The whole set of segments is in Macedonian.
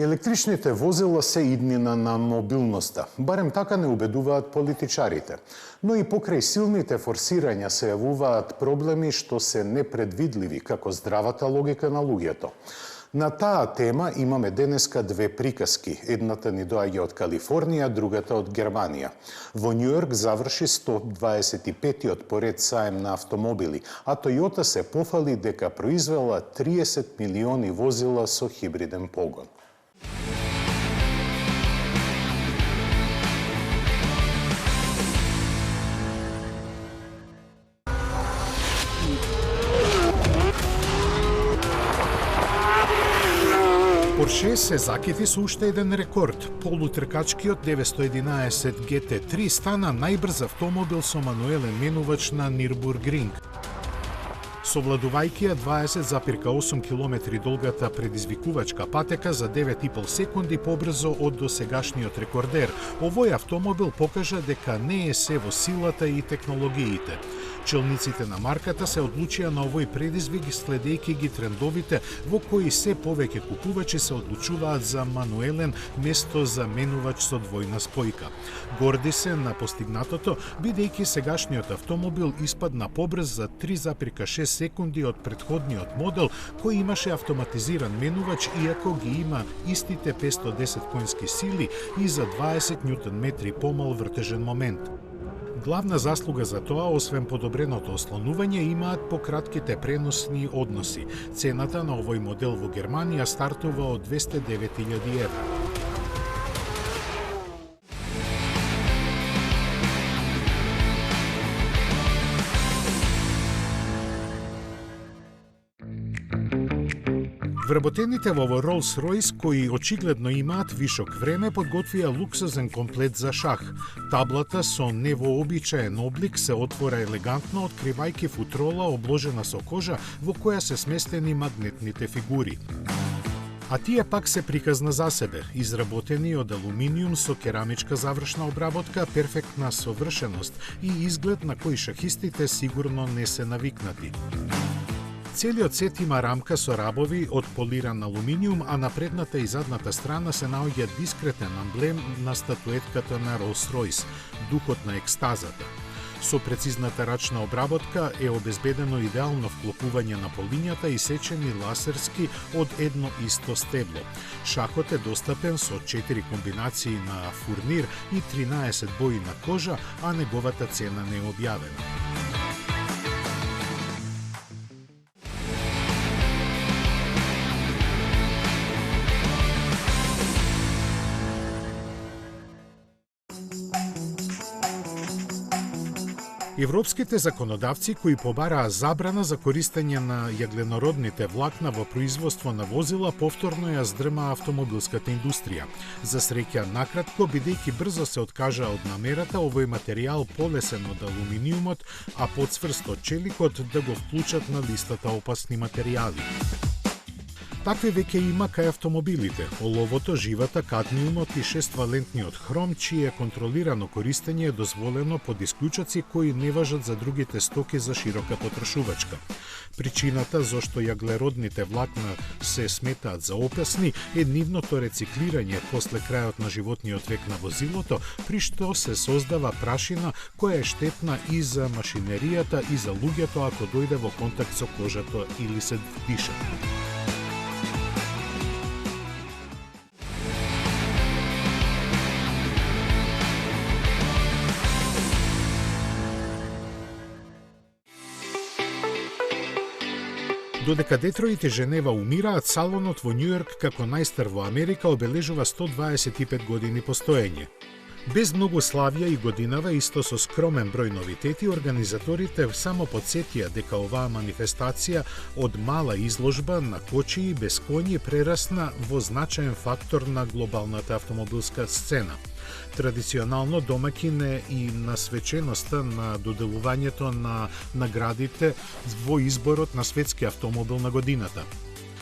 Електричните возила се иднина на мобилноста, барем така не убедуваат политичарите. Но и покрај силните форсирања се јавуваат проблеми што се непредвидливи, како здравата логика на луѓето. На таа тема имаме денеска две приказки. Едната ни доаѓа од Калифорнија, другата од Германија. Во Њујорк заврши 125-тиот поред саем на автомобили, а Тојота се пофали дека произвела 30 милиони возила со хибриден погон. Порше се закити со уште еден рекорд. Полутркачкиот 911 GT3 стана најбрз автомобил со мануелен менувач на Нирбургринг. Совладувајќи ја 20,8 км долгата предизвикувачка патека за 9,5 секунди побрзо од досегашниот рекордер, овој автомобил покажа дека не е се во силата и технологиите. Челниците на марката се одлучија на овој предизвик следејќи ги трендовите во кои се повеќе купувачи се одлучуваат за мануелен место за менувач со двојна спојка. Горди се на постигнатото, бидејќи сегашниот автомобил испадна побрз за 3,6 секунди од претходниот модел кој имаше автоматизиран менувач, иако ги има истите 510 конски сили и за 20 Нм помал вртежен момент. Главна заслуга за тоа, освен подобреното ослонување, имаат пократките преносни односи. Цената на овој модел во Германија стартува од 209.000 евра. Вработените во Rolls-Royce, кои очигледно имаат вишок време, подготвија луксузен комплет за шах. Таблата со невообичаен облик се отвора елегантно, откривајќи футрола обложена со кожа во која се сместени магнетните фигури. А тие пак се приказна за себе, изработени од алуминиум со керамичка завршна обработка, перфектна совршеност и изглед на кој шахистите сигурно не се навикнати. Целиот сет има рамка со рабови од полиран алуминиум, а на предната и задната страна се наоѓа дискретен амблем на статуетката на Rolls-Royce, духот на екстазата. Со прецизната рачна обработка е обезбедено идеално вклопување на полињата и сечени ласерски од едно исто стебло. Шахот е достапен со 4 комбинации на фурнир и 13 бои на кожа, а неговата цена не е објавена. Европските законодавци кои побараа забрана за користење на јагленородните влакна во производство на возила повторно ја здрма автомобилската индустрија. За среќа накратко, бидејќи брзо се откажа од намерата овој материјал полесен од алуминиумот, а подсврст од челикот да го вклучат на листата опасни материјали. Такви веќе има кај автомобилите, оловото, живата, кадмиумот и 6-валентниот хром, чие контролирано користење е дозволено под исклучоци кои не важат за другите стоки за широка потрошувачка. Причината зошто јаглеродните влакна се сметаат за опасни е нивното рециклирање после крајот на животниот век на возилото, при што се создава прашина која е штетна и за машинеријата и за луѓето ако дојде во контакт со кожата или се вдиша. Додека Детройт и Женева умираат, салонот во Њујорк како најстар во Америка обележува 125 години постоење. Без многу славија и годинава, исто со скромен број новитети, организаторите само подсетија дека оваа манифестација од мала изложба на кочии без коњи прерасна во значаен фактор на глобалната автомобилска сцена. Традиционално домаќин е и на свеченоста на доделувањето на наградите во изборот на светски автомобил на годината.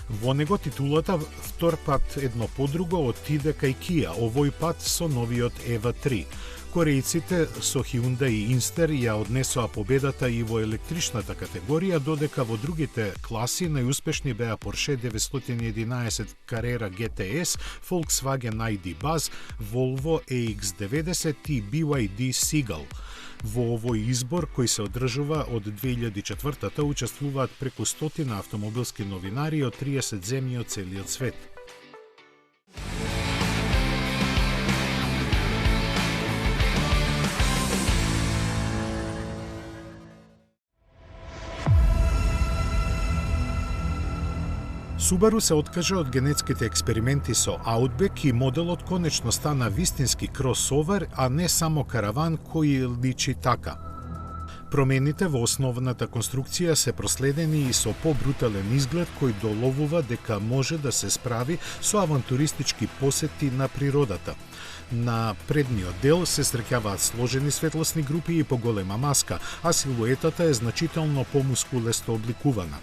Во него титулата втор пат едно по друго отиде кај Kia, овој пат со новиот EVA 3. Корејците со Hyundai и Inster ја однесоа победата и во електричната категорија, додека во другите класи најуспешни беа Porsche 911 Carrera GTS, Volkswagen ID Buzz, Volvo EX90 и BYD Seagull. Во овој избор, кој се одржува од 2004-та, учествуваат преку 100 автомобилски новинари од 30 земји од целиот свет. Subaru се откажа од генетските експерименти со Outback и моделот конечно стана вистински кросовер, а не само караван кој личи така. Промените во основната конструкција се проследени и со побрутален изглед кој доловува дека може да се справи со авантуристички посети на природата. На предниот дел се среќаваат сложени светлосни групи и поголема маска, а силуетата е значително помускулесто обликувана.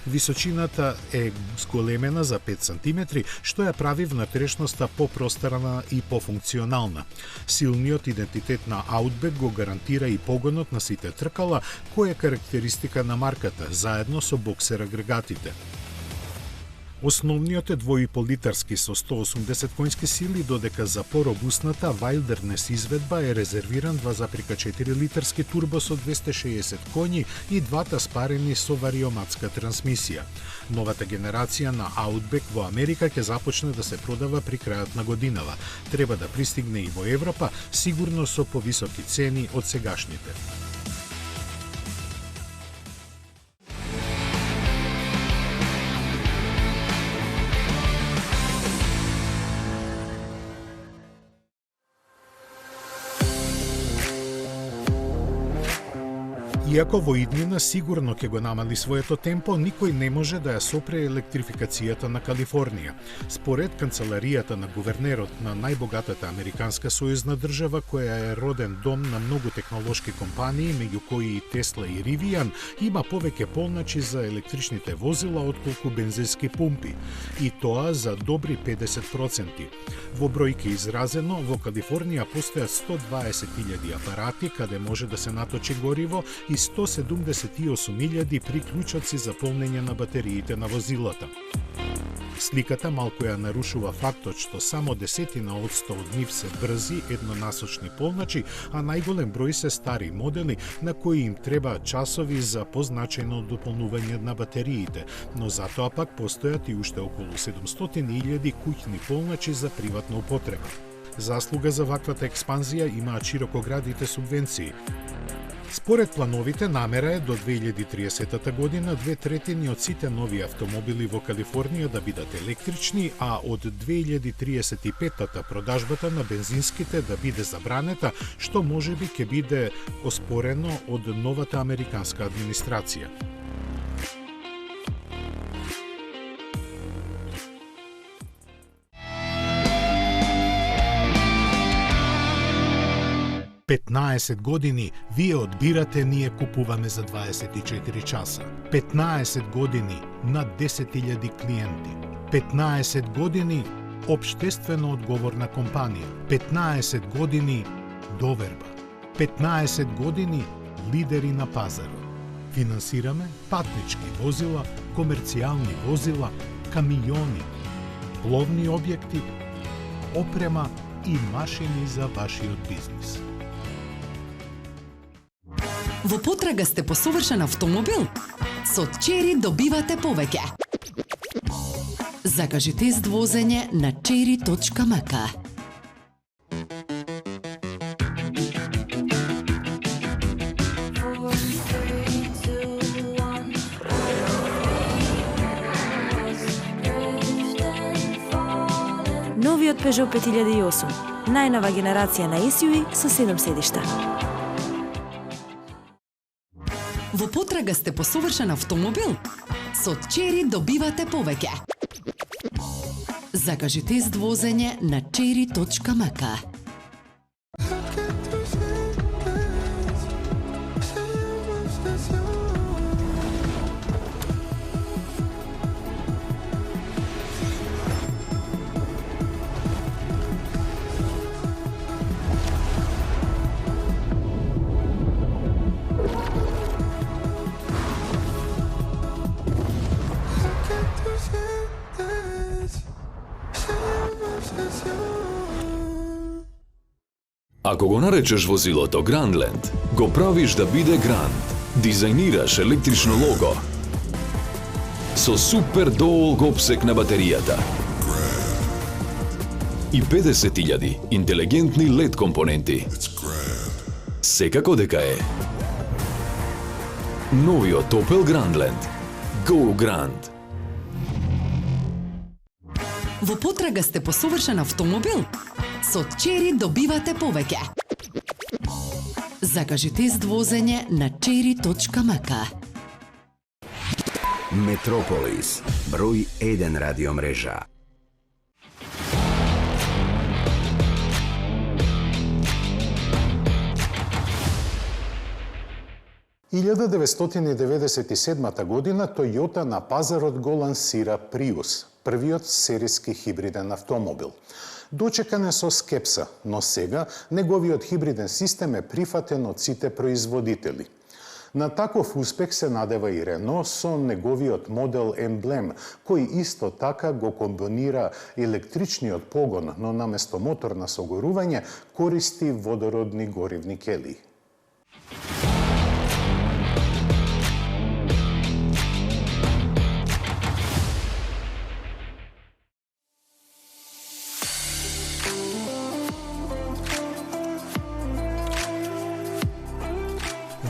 Височината е зголемена за 5 см, што ја прави внатрешноста попросторна и пофункционална. Силниот идентитет на Outback го гарантира и погонот на сите тркала, која е карактеристика на марката, заедно со боксер агрегатите. Основниот е 2,5 литарски со 180 конски сили, додека за поробусната Wilderness изведба е резервиран 2,4 литарски турбо со 260 коњи и двата спарени со вариоматска трансмисија. Новата генерација на Outback во Америка ќе започне да се продава при крајот на годинава. Треба да пристигне и во Европа, сигурно со повисоки цени од сегашните. Иако во иднина сигурно ќе го намали своето темпо, никој не може да ја сопре електрификацијата на Калифорнија. Според канцеларијата на гувернерот на најбогатата американска сојузна држава, која е роден дом на многу технолошки компании, меѓу кои и Тесла и Rivian, има повеќе полначи за електричните возила отколку бензински пумпи, и тоа за добри 50%. Во бројки изразено, во Калифорнија постојат 120.000 апарати каде може да се наточи гориво и 178.000 приклучоци за полнење на батериите на возилата. Сликата малку ја нарушува фактот што само 10% од нив се брзи еднонасочни полначи, а најголем број се стари модели на кои им треба часови за позначајно дополнување на батериите, но затоа пак постојат и уште околу 700.000 куќни полначи за приватна употреба. Заслуга за ваквата експанзија имаат широкоградите субвенции. Според плановите, намера е до 2030 година 2/3 од сите нови автомобили во Калифорнија да бидат електрични, а од 2035 продажбата на бензинските да биде забранета, што можеби ќе биде оспорено од новата американска администрација. «15 години вие одбирате, ние купуваме за 24 часа. 15 години над 10.000 клиенти. 15 години општествено одговорна компанија. 15 години доверба. 15 години лидери на пазарот. Финансираме патнички возила, комерцијални возила, камиони, пловни објекти, опрема и машини за вашиот бизнис». Во потрага сте по совршен автомобил? Со Chery добивате повеќе. Закажи тест возење на chery.mk. Новиот Peugeot 5008, најнова генерација на SUV со 7 седишта. Во потрага сте по совршен автомобил? Со Chery добивате повеќе. Закажи тест возење на chery.mk. Ако го наречеш возилото Grandland, го правиш да биде Grand. Дизајнираш електрично лого со супер долг опсек на батеријата и 50.000 интелигентни LED компоненти. Секако дека е новиот Opel Grandland. Go Grand! Во потрага сте по совршен автомобил? Со Chery добивате повеќе. Закажи тест возење на chery.mk. Метрополис, број 1 радиомрежа. В 1997 година Toyota на пазарот го лансира Prius, првиот сериски хибриден автомобил. Дочекан е со скепса, но сега неговиот хибриден систем е прифатен од сите производители. На таков успех се надева и Рено со неговиот модел Emblem, кој исто така го комбинира електричниот погон, но наместо мотор на согорување користи водородни горивни келии.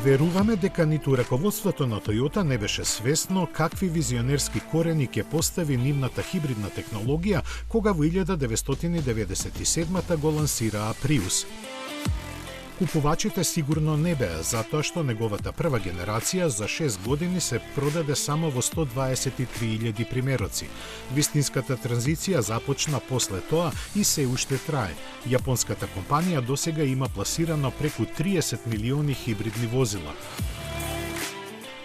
Веруваме дека ниту раководството на Toyota не беше свесно какви визионерски корени ќе постави нивната хибридна технологија кога во 1997 го лансираа Prius. Купувачите сигурно не беа, затоа што неговата прва генерација за 6 години се продаде само во 123.000 примероци. Вистинската транзиција започна после тоа и се уште трае. Јапонската компанија досега има пласирано преку 30 милиони хибридни возила.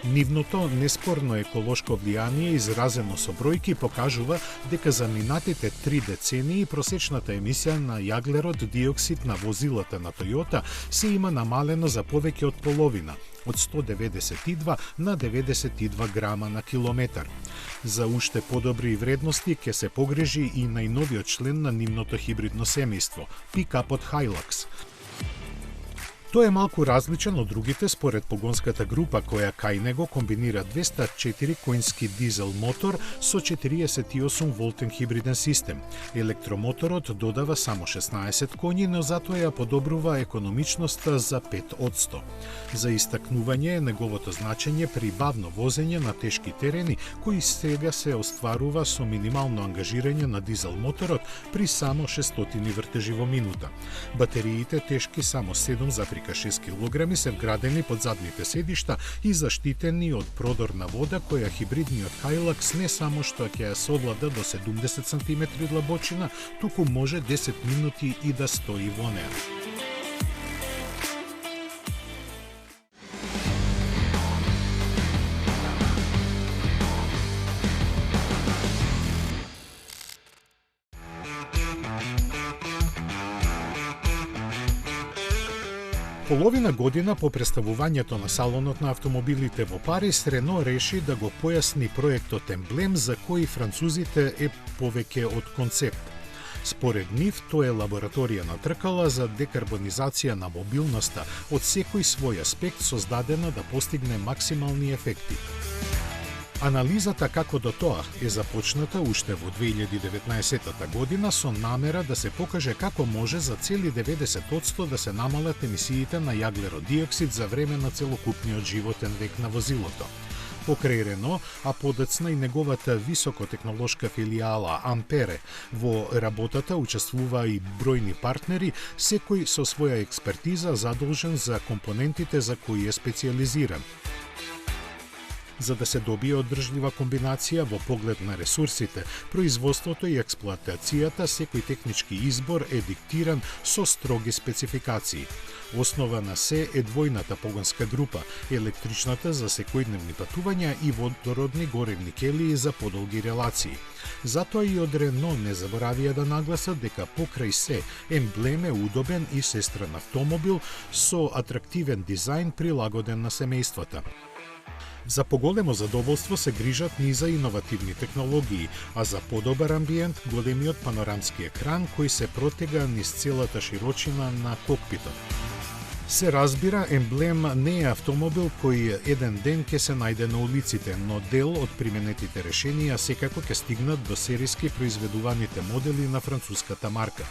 Нивното неспорно еколошко влијание, изразено со бројки, покажува дека за минатите 3 децении просечната емисија на јаглерод диоксид на возилата на Toyota се има намалено за повеќе од половина, од 192 на 92 грама на километар. За уште подобри вредности ќе се погрежи и најновиот член на нивното хибридно семејство, пикапот Hilux. Тој е малку различен од другите според погонската група која кај него комбинира 204 коњски дизел мотор со 48 волтен хибриден систем. Електромоторот додава само 16 коњи, но затоа ја подобрува економичноста за 5%. За истакнување е неговото значење при бавно возење на тешки терени, кои сега се остварува со минимално ангажирање на дизел моторот при само 600 вртежи во минута. Батериите тешки само 7,6 килограми се вградени под задните седишта и заштитени од продор на вода која хибридниот Hilux не само што ќе ја содлада до 70 см длабочина, туку може 10 минути и да стои во неа. Половина година по представувањето на салонот на автомобилите во Париз, Рено реши да го појасни проектот Emblem за кој французите е повеќе од концепт. Според нив, тоа е лабораторија на тркала за декарбонизација на мобилноста од секој свој аспект создадена да постигне максимални ефекти. Анализата како до тоа е започната уште во 2019 година со намера да се покаже како може за цели 90% да се намалат емисиите на јаглеродиоксид за време на целокупниот животен век на возилото. Покрај Рено, а подоцна и неговата високотехнолошка филијала Ампере. Во работата учествуваа и бројни партнери, секој со своја експертиза задолжен за компонентите за кои е специјализиран. За да се добие одржлива комбинација во поглед на ресурсите, производството и експлоатацијата, секој технички избор е диктиран со строги спецификации. Основа на се е двојната погонска група, електричната за секојдневни патувања и водородни горивни келии за подолги релации. Затоа и од Рено не заборавија да нагласат дека покрај се емблем е удобен и сестран автомобил со атрактивен дизајн прилагоден на семејствата. За поголемо задоволство се грижат ни за иновативни технологии, а за подобар амбиент големиот панорамски екран кој се протега низ целата широчина на кокпитот. Се разбира, емблем не е автомобил кој еден ден ќе се најде на улиците, но дел од применетите решенија секако ќе стигнат до сериски произведуваните модели на француската марка.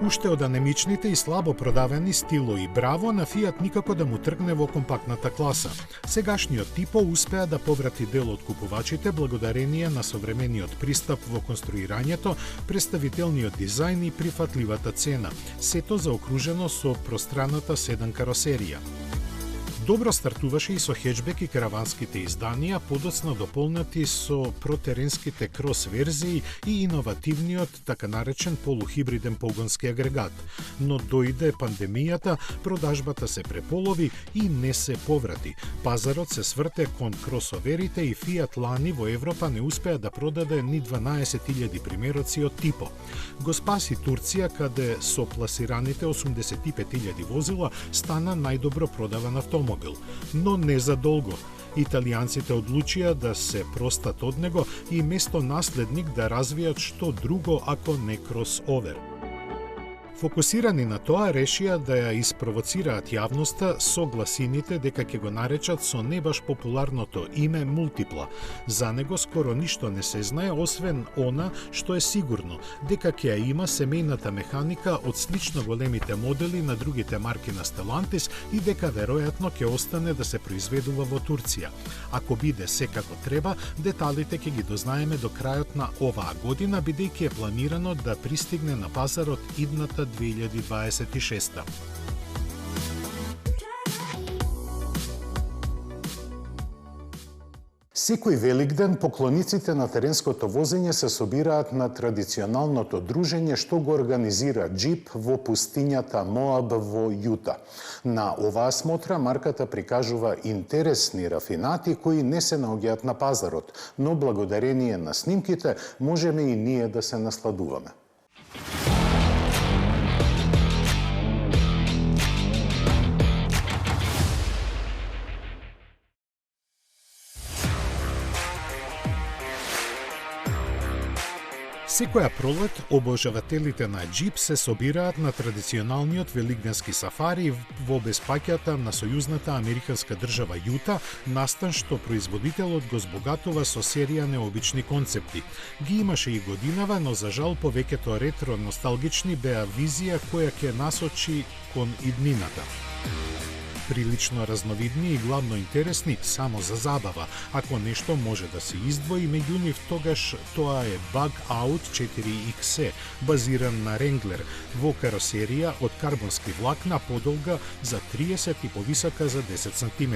Уште од анемичните и слабо продавани Стило и Браво, на Фијат никако да му тргне во компактната класа. Сегашниот Типо успеа да поврати дел од купувачите благодарение на современиот пристап во конструирањето, представителниот дизајн и прифатливата цена, сето заокружено со пространата седан каросерија. Добро стартуваше и со хеджбек и караванските изданија, подоцна дополнати со протеренските крос верзии и иновативниот така наречен полухибриден погонски агрегат. Но дојде пандемијата, продажбата се преполови и не се поврати. Пазарот се сврте кон кросоверите и Фијат лани во Европа не успеа да продаде ни 12.000 примероци од Типо. Го спаси Турција, каде со пласираните 85.000 возила стана најдобро продаван автомобил. Но не за долго. Италијанците одлучија да се простат од него и место наследник да развијат што друго ако не кросовер. Фокусирани на тоа, решија да ја испровоцираат јавноста со гласините дека ќе го наречат со не баш популарното име Мултипла. За него скоро ништо не се знае, освен она што е сигурно, дека ќе ја има семејната механика од слично големите модели на другите марки на Stellantis и дека веројатно ќе остане да се произведува во Турција. Ако биде секако треба, деталите ќе ги дознаеме до крајот на оваа година, бидејќи е планирано да пристигне на пазарот идната 2026. Секој Великден поклониците на теренското возење се собираат на традиционалното дружење што го организира Джип во пустињата Моаб во Јута. На оваа смотра марката прикажува интересни рафинати кои не се наоѓаат на пазарот, но благодарение на снимките можеме и ние да се насладуваме. Секоја пролет, обожавателите на Джип се собираат на традиционалниот великденски сафари во беспаќата на сојузната американска држава Јута, настан што производителот го збогатува со серија необични концепти. Ги имаше и годинава, но за жал повеќето ретро носталгични беа визија која ќе насочи кон иднината. Прилично разновидни и главно интересни само за забава. Ако нешто може да се издвои меѓу нив, тогаш тоа е Bug Out 4XE, базиран на Wrangler, во каросерија од карбонски влакна подолга за 30 и повисока за 10 см.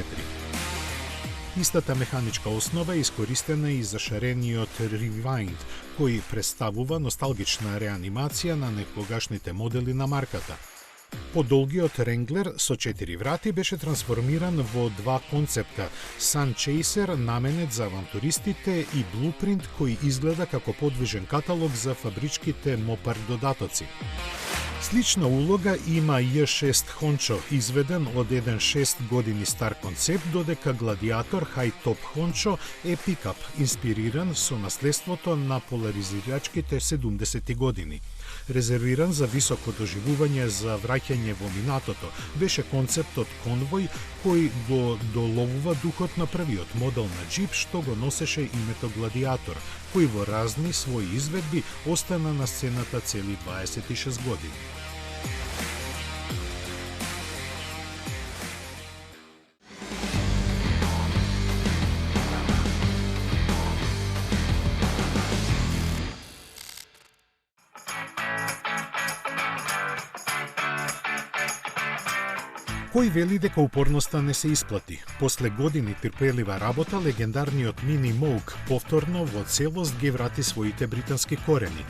Истата механичка основа е искористена и за шарениот Rewind, кој представува носталгична реанимација на некогашните модели на марката. Подолгиот Wrangler со 4 врати беше трансформиран во два концепта: Sun Chaser, наменет за авантуристите, и Blueprint, кој изгледа како подвижен каталог за фабричките мопар додатоци. Слична улога има J6 Honcho, изведен од еден 6 години стар концепт, додека Gladiator High Top Honcho е пикап, инспириран со наследството на поларизирачките 70 години. Резервиран за високо доживување за враќање во минатото, беше концептот конвој кој го доловува духот на првиот модел на џип што го носеше името Гладиатор, кој во разни своји изведби остана на сцената цели 26 години. Кој вели дека упорноста не се исплати? После години трпелива работа, легендарниот Мини Моук повторно во целост ги врати своите британски корени.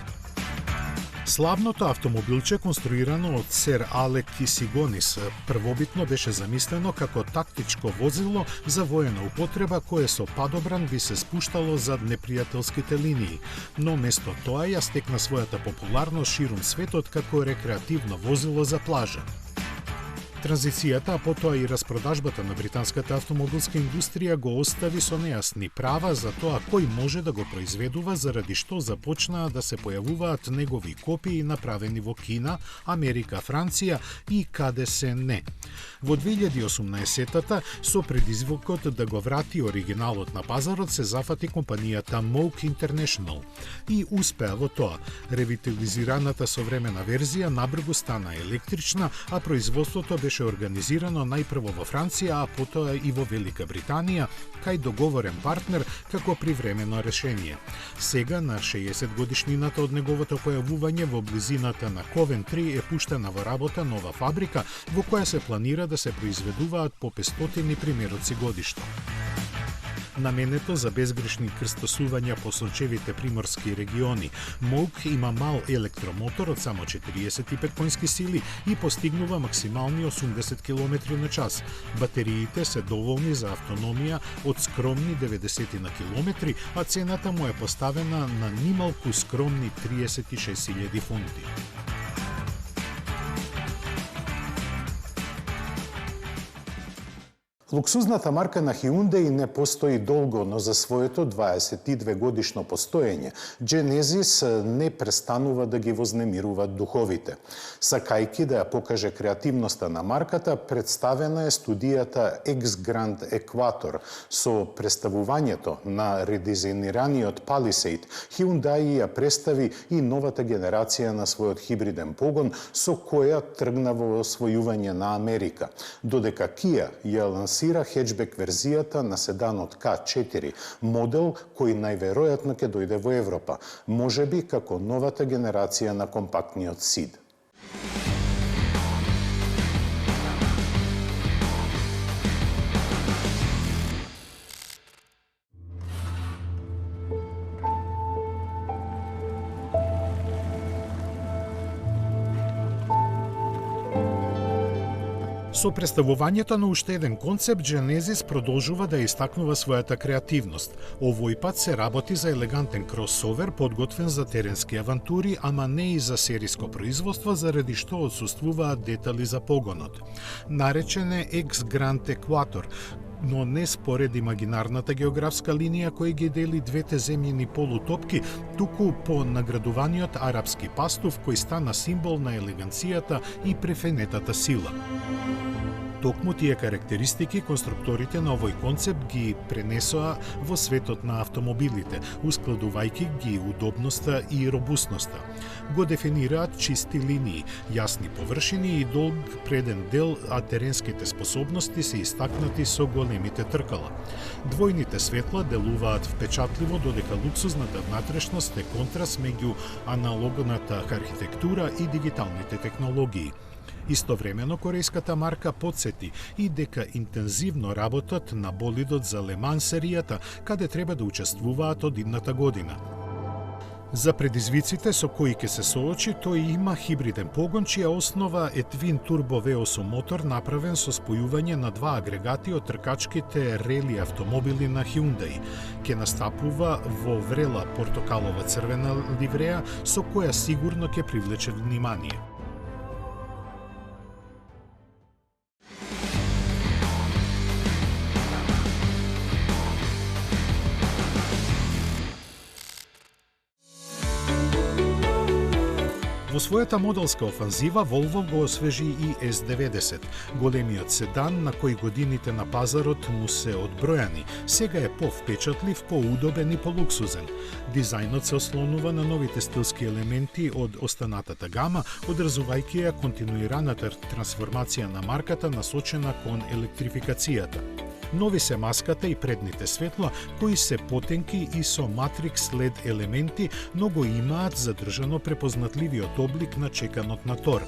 Славното автомобилче, конструирано од сер Алек Кисигонис, првобитно беше замислено како тактичко возило за воена употреба кое со падобран би се спуштало зад непријателските линии, но место тоа ја стекна својата популарност ширум светот како рекреативно возило за плажа. Транзицијата, а потоа и распродажбата на британската автомобилска индустрија го остави со нејасни права за тоа кој може да го произведува, заради што започнаа да се појавуваат негови копии направени во Кина, Америка, Франција и каде се не. Во 2018-та, со предизвикот да го врати оригиналот на пазарот, се зафати компанијата Moog International и успеа во тоа. Ревитализираната современа верзија набрзо стана електрична, а производството беше организирано најпрво во Франција, а потоа и во Велика Британија, кај договорен партнер како привремено решение. Сега, на 60 годишнината од неговото појавување во близината на Ковентри, е пуштена во работа нова фабрика во која се планира да се произведуваат по 500 примероци годишно. Наменето за безгрешни крстосувања по сончевите приморски региони, Moog има мал електромотор од само 45 конски сили и постигнува максимални 80 км на час. Батериите се доволни за автономија од скромни 90 на километри, а цената му е поставена на нималку скромни 36.000 фунти. Луксузната марка на Hyundai не постои долго, но за своето 22 годишно постоење, Genesis не престанува да ги вознемирува духовите. Сакајки да ја покаже креативноста на марката, представена е студијата X-Grand Equator. Со представувањето на редизајнираниот Palisade, Hyundai ја представи и новата генерација на својот хибриден погон, со која тргна во освојување на Америка, додека Kia ја лансира хеджбек верзијата на седанот K4, модел кој најверојатно ќе дојде во Европа, можеби како новата генерација на компактниот SID. Со представувањето на уште еден концепт, Genesis продолжува да истакнува својата креативност. Овој пат се работи за елегантен кросовер, подготвен за теренски авантури, ама не и за сериско производство, заради што отсуствуваат детали за погонот. Наречен е X-Grand Equator, но не според имагинарната географска линија која ги дели двете земјини полутопки, туку по наградуваниот арапски пастув кој стана символ на елеганцијата и префенетата сила. Токму тие карактеристики конструкторите на овој концепт ги пренесоа во светот на автомобилите, ускладувајќи ги удобноста и робусноста. Го дефинираат чисти линии, јасни површини и долг преден дел, а теренските способности се истакнати со големите тркала. Двојните светла делуваат впечатливо, додека луксузната внатрешност е контраст меѓу аналогната архитектура и дигиталните технологии. Истовремено, корејската марка потсети и дека интензивно работат на болидот за Леман серијата, каде треба да учествуваат од идната година. За предизвиците со кои ќе се соочи, тој има хибриден погон, чија основа е Twin Turbo V8 мотор направен со спојување на два агрегати од тркачките рели автомобили на Hyundai. Ке настапува во врела портокалова црвена ливреа, со која сигурно ќе привлече внимание. Во својата моделска офанзива Volvo го освежи и S90, големиот седан на кој годините на пазарот му се одбројани, сега е повпечатлив, поудобен и полуксузен. Дизајнот се ослонува на новите стилски елементи од останатата гама, одразувајќи ја континуираната трансформација на марката насочена кон електрификацијата. Нови се маската и предните светла, кои се потенки и со матрикс LED елементи, но го имаат задржано препознатливиот облик на чеканот на тор.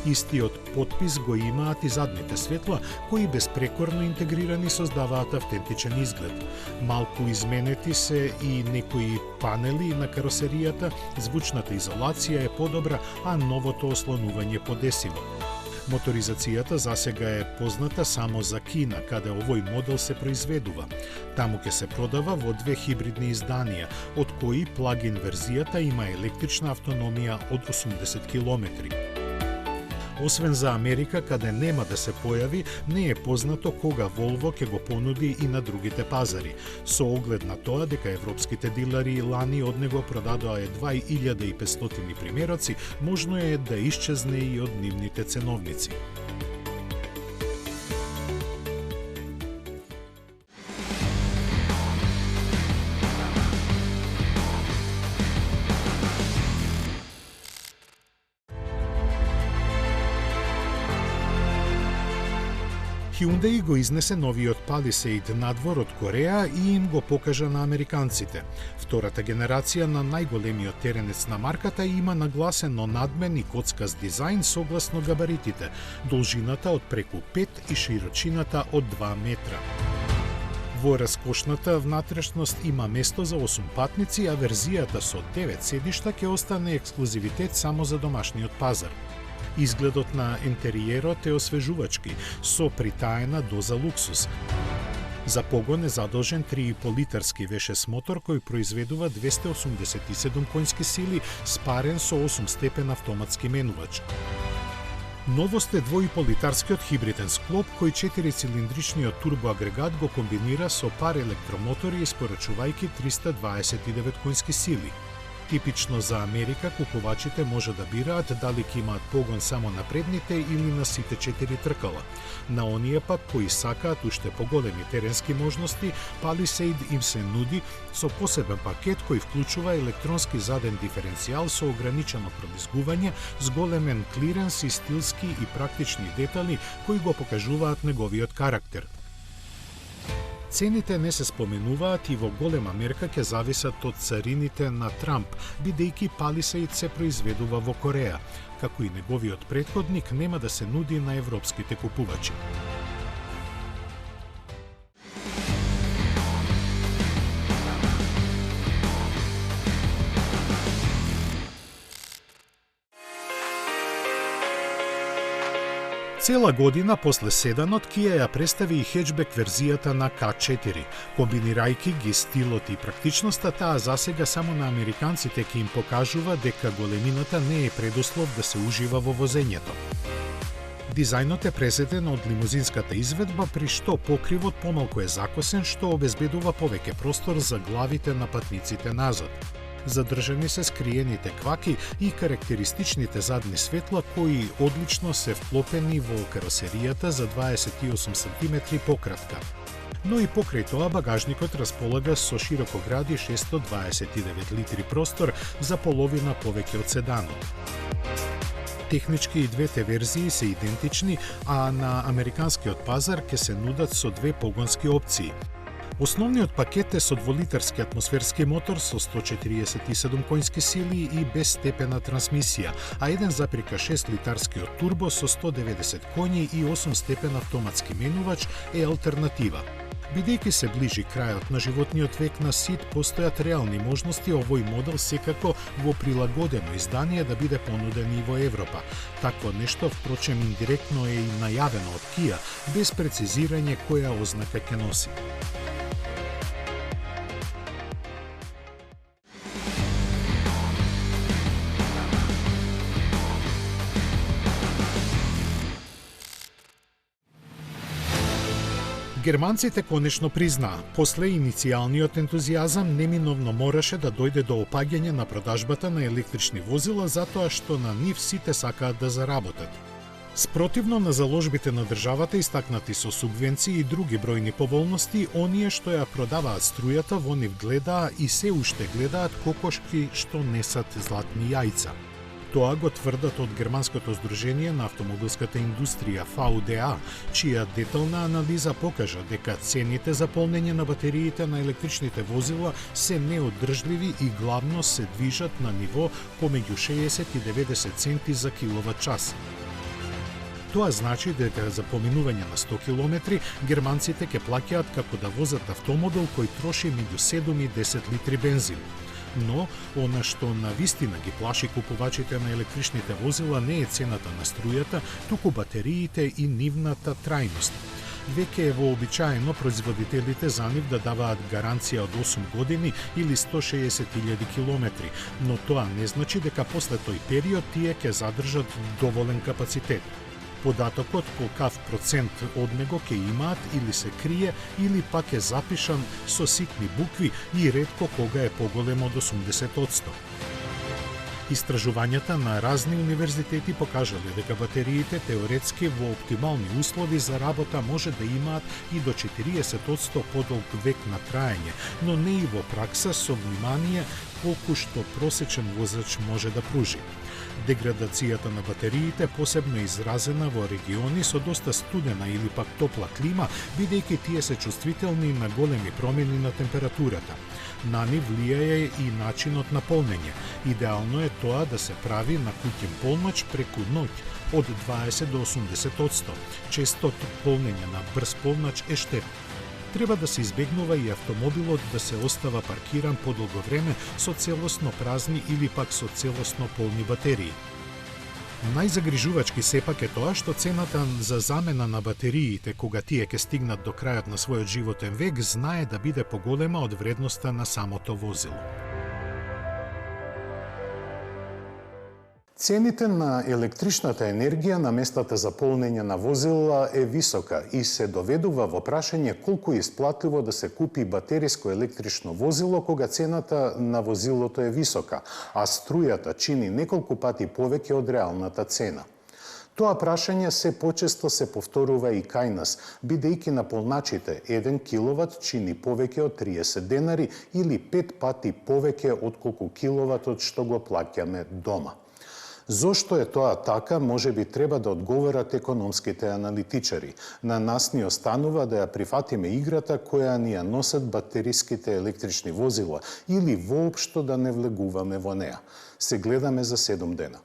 Истиот потпис го имаат и задните светла, кои безпрекорно интегрирани создаваат автентичен изглед. Малку изменети се и некои панели на каросеријата, звучната изолација е подобра, а новото ослонување подесиво. Моторизацијата засега е позната само за Кина, каде овој модел се произведува. Таму ќе се продава во 2 хибридни изданија, од кои плагин верзијата има електрична автономија од 80 км. Освен за Америка, каде нема да се појави, не е познато кога Volvo ќе го понуди и на другите пазари. Со оглед на тоа дека европските дилери лани од него продадоа 2500 примероци, можно е да исчезне и од нивните ценовници. Hyundai го изнесе новиот Palisade надвор од Кореја и им го покажа на американците. Втората генерација на најголемиот теренец на марката има нагласено надмен и коцкаст дизајн согласно габаритите, должината од преку 5 и широчината од 2 метра. Во раскошната внатрешност има место за 8 патници, а верзијата со 9 седишта ќе остане ексклузивитет само за домашниот пазар. Изгледот на интериерот е освежувачки, со притаена доза луксус. За погон е задолжен 3,5-литарски V6 мотор кој произведува 287 конски сили, спарен со 8-степен автоматски менувач. Новост е 2,5-литарскиот хибриден склоп кој 4-цилиндричниот турбоагрегат го комбинира со пар електромотори испорачувајќи 329 конски сили. Типично за Америка, купувачите може да бираат дали ќе имаат погон само на предните или на сите 4 тркала. На оние пак кои сакаат уште поголеми теренски можности, Palisade им се нуди со посебен пакет кој вклучува електронски заден диференцијал со ограничено пробизгување, зголемен клиренс и стилски и практични детали кои го покажуваат неговиот карактер. Цените не се споменуваат и во голема мерка ќе зависат од царините на Трамп, бидејќи Palisade се произведува во Кореја, како и неговиот претходник нема да се нуди на европските купувачи. Цела година после седанот Kia ја представи и хеджбек верзијата на K4. Комбинирајќи ги стилот и практичноста, таа засега само на американците ќе им покажува дека големината не е предуслов да се ужива во возењето. Дизајнот е презеден од лимузинската изведба, при што покривот помалку е закосен, што обезбедува повеќе простор за главите на патниците назад. Задржани се скриените кваки и карактеристичните задни светла кои одлично се вклопени во каросеријата за 28 см пократка. Но и покрај тоа багажникот располага со широкогради 629 литри простор, за половина повеќе од седанот. Технички и двете верзии се идентични, а на американскиот пазар ќе се нудат со 2 погонски опции. Основниот пакет е со 2-литарски атмосферски мотор со 147 конски сили и безстепена трансмисија, а 1,6-литарскиот турбо со 190 коњи и 8-степен автоматски менувач е алтернатива. Бидејќи се ближи крајот на животниот век на СИД, постојат реални можности овој модел секако во прилагодено издание да биде понуден и во Европа. Такво нешто, впрочем, индиректно е и најавено од Kia, без прецизирање која ознака ќе носи. Германците конечно признаа, после иницијалниот ентузијазам неминовно мораше да дојде до опаѓање на продажбата на електрични возила затоа што на нив сите сакаат да заработат. Спротивно на заложбите на државата истакнати со субвенции и други бројни поволности, оние што ја продаваат струјата во нив гледаа и се уште гледаат кокошки што несат златни јајца. Тоа го тврдат од Германското здружение на автомобилската индустрија VDA, чија детална анализа покажа дека цените за полнење на батериите на електричните возила се неодржливи и главно се движат на ниво помеѓу 60 и 90 центи за киловат час. Тоа значи дека за поминување на 100 километри германците ќе плаќаат како да возат автомобил кој троши меѓу 7 и 10 литри бензин. Но, она што навистина ги плаши купувачите на електричните возила не е цената на струјата, туку батериите и нивната трајност. Веќе е вообичаено производителите за нив да даваат гаранција од 8 години или 160.000 километри, но тоа не значи дека после тој период тие ќе задржат доволен капацитет. Податокот колкав процент од него ќе имаат или се крие, или пак е запишан со ситни букви и ретко кога е поголем од 80%. Истражувањата на разни универзитети покажале дека батериите теоретски во оптимални услови за работа може да имаат и до 40% подолг век на траење, но не и во пракса со внимание колку што просечен возач може да пружи. Деградацијата на батериите посебно изразена во региони со доста студена или пак топла клима, бидејќи тие се чувствителни на големи промени на температурата. На нив влијае и начинот на полнење. Идеално е тоа да се прави на куќен полнач преку ноќ од 20 до 80%. Често полнење на брз полнач е штетно. Треба да се избегнува и автомобилот да се остава паркиран подолго време со целосно празни или пак со целосно полни батерии. Најзагрижувачки сепак е тоа што цената за замена на батериите кога тие ќе стигнат до крајот на својот животен век знае да биде поголема од вредноста на самото возило. Цените на електричната енергија на местата за полнење на возила е висока и се доведува во прашање колку е исплатливо да се купи батериско електрично возило кога цената на возилото е висока, а струјата чини неколку пати повеќе од реалната цена. Тоа прашање се почесто се повторува и кај нас, бидејќи на полначите 1 киловат чини повеќе од 30 денари или 5 пати повеќе отколку киловатот што го плаќаме дома. Зошто е тоа така, можеби треба да одговорат економските аналитичари. На нас ни останува да ја прифатиме играта која ни ја носат батериските електрични возила или воопшто да не влегуваме во неа. Се гледаме за 7 дена.